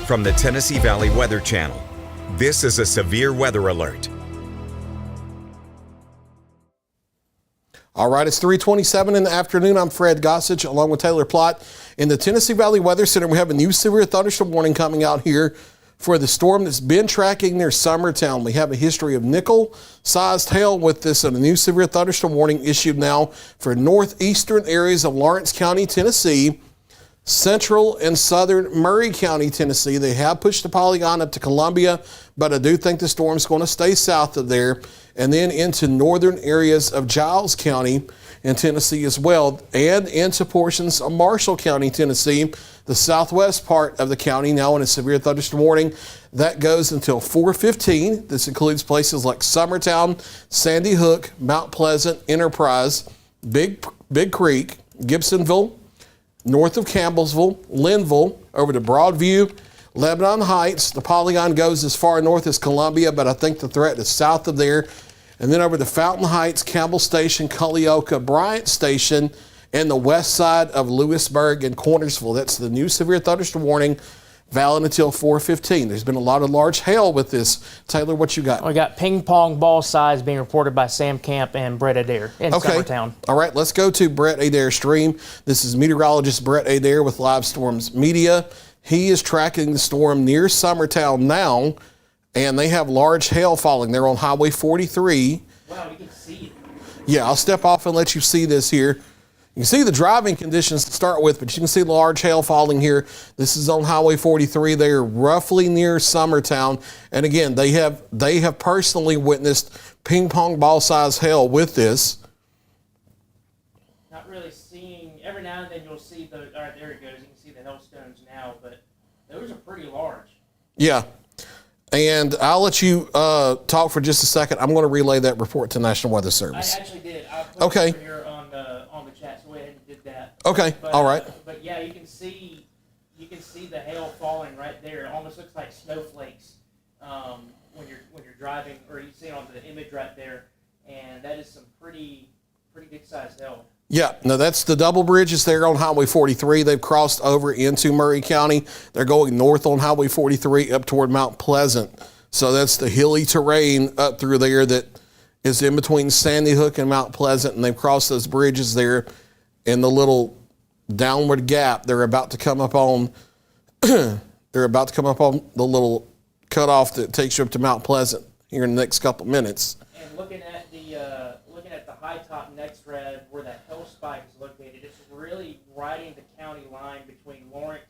From the Tennessee Valley Weather Channel, this is a severe weather alert. All right, it's 3:27 in the afternoon. I'm Fred Gossage along with Taylor Plott. In the Tennessee Valley Weather Center, we have a new severe thunderstorm warning coming out here for the storm that's been tracking near Summertown. We have a history of nickel-sized hail with this, and a new severe thunderstorm warning issued now for northeastern areas of Lawrence County, Tennessee, central and southern Murray County, Tennessee. They have pushed the polygon up to Columbia, but I do think the storm's going to stay south of there and then into northern areas of Giles County in Tennessee as well, and into portions of Marshall County, Tennessee, the southwest part of the county now in a severe thunderstorm warning. That goes until 4:15. This includes places like Summertown, Sandy Hook, Mount Pleasant, Enterprise, Big Creek, Gibsonville, north of Campbellsville, Linville, over to Broadview, Lebanon Heights. The polygon goes as far north as Columbia, but I think the threat is south of there. And then over to Fountain Heights, Campbell Station, Culleoka, Bryant Station, and the west side of Lewisburg and Cornersville. That's the new severe thunderstorm warning, valid until 4:15. There's been a lot of large hail with this. Taylor, what you got? We got ping pong ball size being reported by Sam Camp and Brett Adair in Summertown. All right, let's go to Brett Adair stream. This is meteorologist Brett Adair with Live Storms Media. He is tracking the storm near Summertown now, and they have large hail falling. They're on Highway 43. Wow, you can see it. Yeah, I'll step off and let you see this here. You can see the driving conditions to start with, but you can see the large hail falling here. This is on Highway 43. They are roughly near Summertown. And again, they have personally witnessed ping pong ball size hail with this. Not really seeing, every now and then you'll see the, all right, there it goes. You can see the hailstones now, but those are pretty large. Yeah. And I'll let you talk for just a second. I'm going to relay that report to National Weather Service. I actually did. I put it over here on the chat, so go ahead and did that. Okay, but, all right. But yeah, you can see the hail falling right there. It almost looks like snowflakes when you're driving, or you see it on the image right there. And that is some pretty good sized hail. Yeah, no, that's the double bridges there on Highway 43. They've crossed over into Murray County. They're going north on Highway 43 up toward Mount Pleasant. So that's the hilly terrain up through there that is in between Sandy Hook and Mount Pleasant, and they've crossed those bridges there in the little downward gap. They're about to come up on the little cutoff that takes you up to Mount Pleasant here in the next couple minutes. And looking at the high top next red where that hail spike is located, it's really riding the county line between Lawrence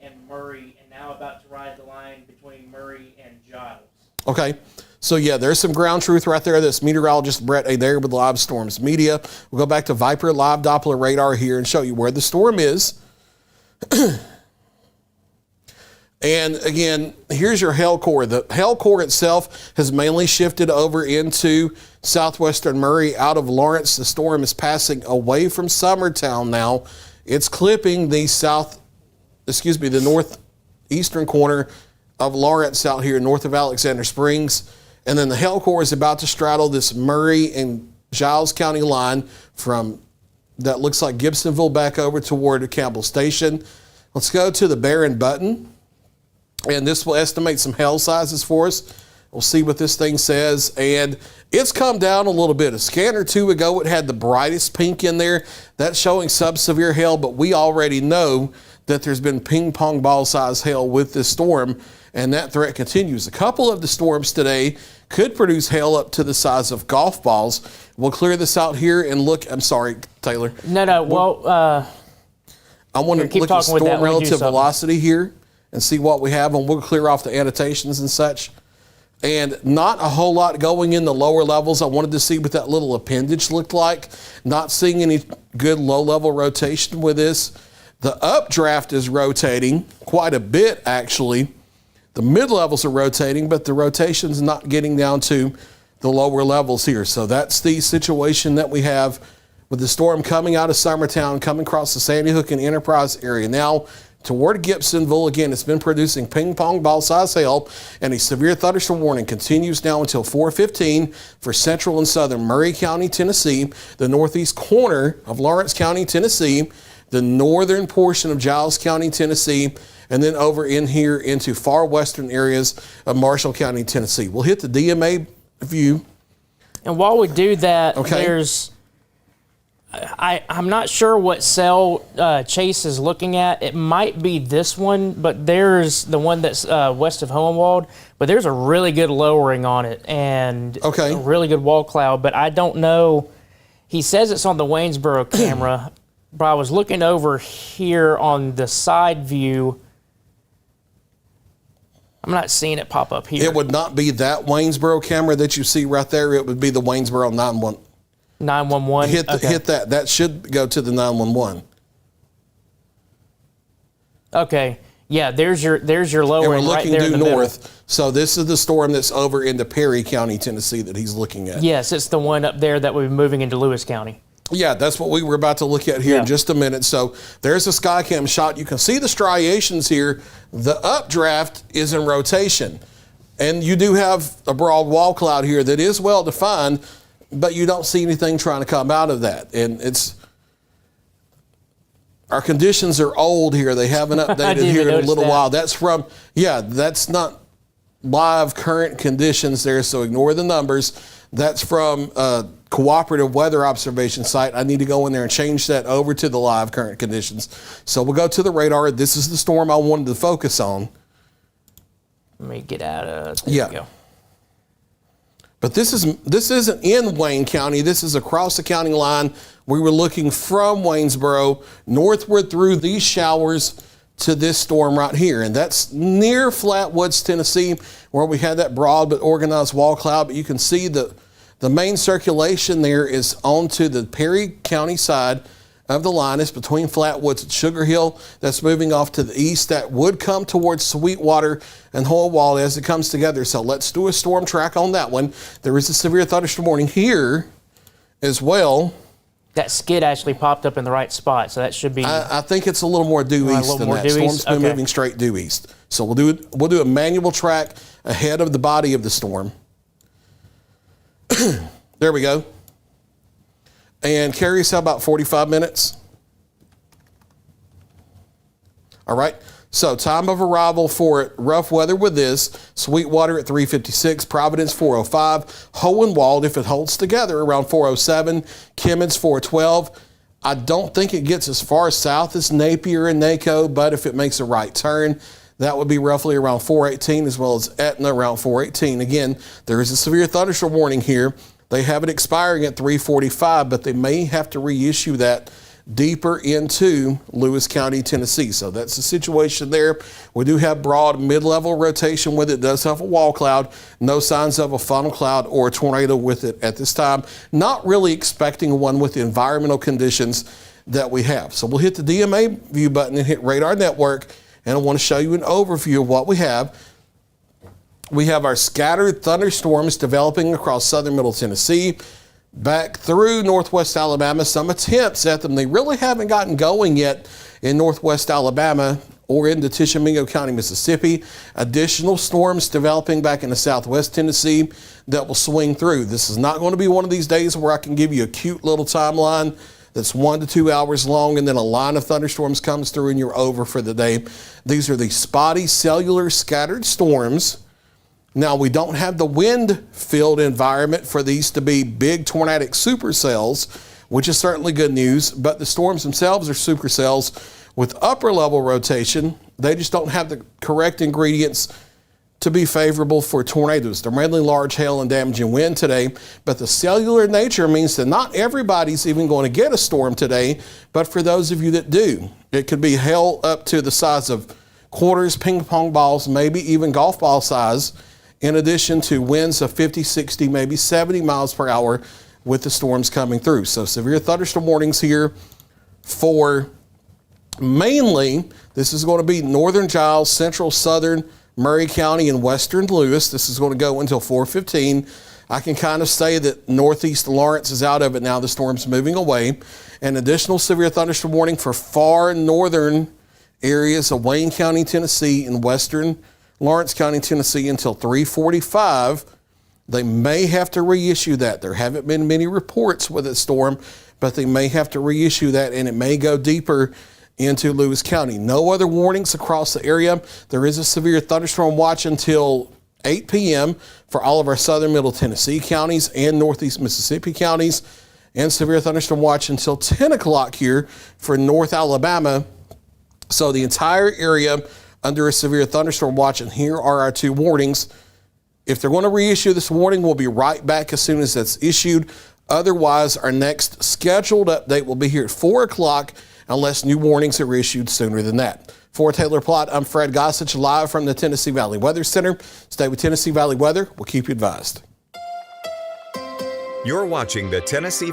and Murray, and now about to ride the line between Murray and Giles. Okay, so yeah, there's some ground truth right there. That's meteorologist Brett Adair with Live Storms Media. We'll go back to Viper Live Doppler radar here and show you where the storm is. And again, here's your hail core. The hail core itself has mainly shifted over into southwestern Murray out of Lawrence. The storm is passing away from Summertown now. It's clipping the northeastern corner of Lawrence out here north of Alexander Springs. And then the hail core is about to straddle this Murray and Giles County line from that looks like Gibsonville back over toward Campbell Station. Let's go to the Barron button. And this will estimate some hail sizes for us. We'll see what this thing says. And it's come down a little bit. A scan or two ago, it had the brightest pink in there. That's showing sub-severe hail, but we already know that there's been ping pong ball size hail with this storm, and that threat continues. A couple of the storms today could produce hail up to the size of golf balls. We'll clear this out here and look. I'm sorry, Taylor. No. Well, I want to look at storm relative velocity here and see what we have, and we'll clear off the annotations and such. And not a whole lot going in the lower levels. I wanted to see what that little appendage looked like. Not seeing any good low-level rotation with this. The updraft is rotating quite a bit, actually. The mid-levels are rotating, but the rotation's not getting down to the lower levels here. So that's the situation that we have with the storm coming out of Summertown, coming across the Sandy Hook and Enterprise area. Now, toward Gibsonville, again, it's been producing ping pong ball size hail, and a severe thunderstorm warning continues now until 4:15 for central and southern Murray County, Tennessee, the northeast corner of Lawrence County, Tennessee, the northern portion of Giles County, Tennessee, and then over in here into far western areas of Marshall County, Tennessee. We'll hit the DMA view. And while we do that, Okay. I'm not sure what cell Chase is looking at. It might be this one, but there's the one that's west of Hohenwald. But there's a really good lowering on it and Okay. a really good wall cloud. But I don't know. He says it's on the Waynesboro camera, but I was looking over here on the side view. I'm not seeing it pop up here. It would not be that Waynesboro camera that you see right there. It would be the Waynesboro 911. 911. Hit that. That should go to the 911. Okay. Yeah, there's your lowering And we're right looking there in due the north. middle. So this is the storm that's over into Perry County, Tennessee that he's looking at. Yes, it's the one up there that we're moving into Lewis County. Yeah, that's what we were about to look at here in just a minute. So there's a Skycam shot. You can see the striations here. The updraft is in rotation. And you do have a broad wall cloud here that is well defined, but you don't see anything trying to come out of that. And our conditions are old here. They haven't updated didn't here in a notice little that. while. That's not live current conditions there, so ignore the numbers. That's from a cooperative weather observation site. I need to go in there and change that over to the live current conditions. So we'll go to the radar. This is the storm I wanted to focus on. Let me get out of Yeah. There we go. But this isn't in Wayne County. This is across the county line. We were looking from Waynesboro northward through these showers to this storm right here. And that's near Flatwoods, Tennessee, where we had that broad but organized wall cloud. But you can see the main circulation there is onto the Perry County side of the line. It's between Flatwoods and Sugar Hill. That's moving off to the east. That would come towards Sweetwater and Hohenwald as it comes together. So let's do a storm track on that one. There is a severe thunderstorm warning here as well. That skid actually popped up in the right spot, so that should be. I think it's a little more due east than that. Storm's been moving straight due east. So we'll do a manual track ahead of the body of the storm. There we go. And carry us about 45 minutes. All right. So time of arrival for rough weather with this: Sweetwater at 3:56, Providence 4:05, Hohenwald, if it holds together, around 4:07, Kimmins 4:12. I don't think it gets as far south as Napier and NACO, but if it makes a right turn, that would be roughly around 4:18, as well as Etna around 4:18. Again, there is a severe thunderstorm warning here. They have it expiring at 3:45, but they may have to reissue that deeper into Lewis County, Tennessee. So that's the situation there. We do have broad mid-level rotation with it. It does have a wall cloud. No signs of a funnel cloud or a tornado with it at this time. Not really expecting one with the environmental conditions that we have. So we'll hit the DMA view button and hit Radar Network, and I want to show you an overview of what we have. We have our scattered thunderstorms developing across southern middle Tennessee, back through northwest Alabama. Some attempts at them. They really haven't gotten going yet in northwest Alabama or into Tishomingo County, Mississippi. Additional storms developing back into southwest Tennessee that will swing through. This is not going to be one of these days where I can give you a cute little timeline that's 1 to 2 hours long and then a line of thunderstorms comes through and you're over for the day. These are the spotty cellular scattered storms. Now, we don't have the wind-filled environment for these to be big tornadic supercells, which is certainly good news, but the storms themselves are supercells with upper-level rotation. They just don't have the correct ingredients to be favorable for tornadoes. They're mainly large hail and damaging wind today, but the cellular nature means that not everybody's even going to get a storm today, but for those of you that do, it could be hail up to the size of quarters, ping pong balls, maybe even golf ball size, in addition to winds of 50, 60, maybe 70 miles per hour with the storms coming through. So severe thunderstorm warnings here for mainly, this is going to be northern Giles, central, southern Murray County, and western Lewis. This is going to go until 4:15. I can kind of say that northeast Lawrence is out of it now. The storm's moving away. An additional severe thunderstorm warning for far northern areas of Wayne County, Tennessee, and western Lawrence County, Tennessee until 3:45. They may have to reissue that. There haven't been many reports with a storm, but they may have to reissue that, and it may go deeper into Lewis County. No other warnings across the area. There is a severe thunderstorm watch until 8 p.m. for all of our southern middle Tennessee counties and northeast Mississippi counties, and severe thunderstorm watch until 10 o'clock here for North Alabama. So the entire area under a severe thunderstorm watch, and here are our 2 warnings. If they're going to reissue this warning, we'll be right back as soon as that's issued. Otherwise, our next scheduled update will be here at 4 o'clock unless new warnings are issued sooner than that. For Taylor Plott, I'm Fred Gossage, live from the Tennessee Valley Weather Center. Stay with Tennessee Valley Weather. We'll keep you advised. You're watching the Tennessee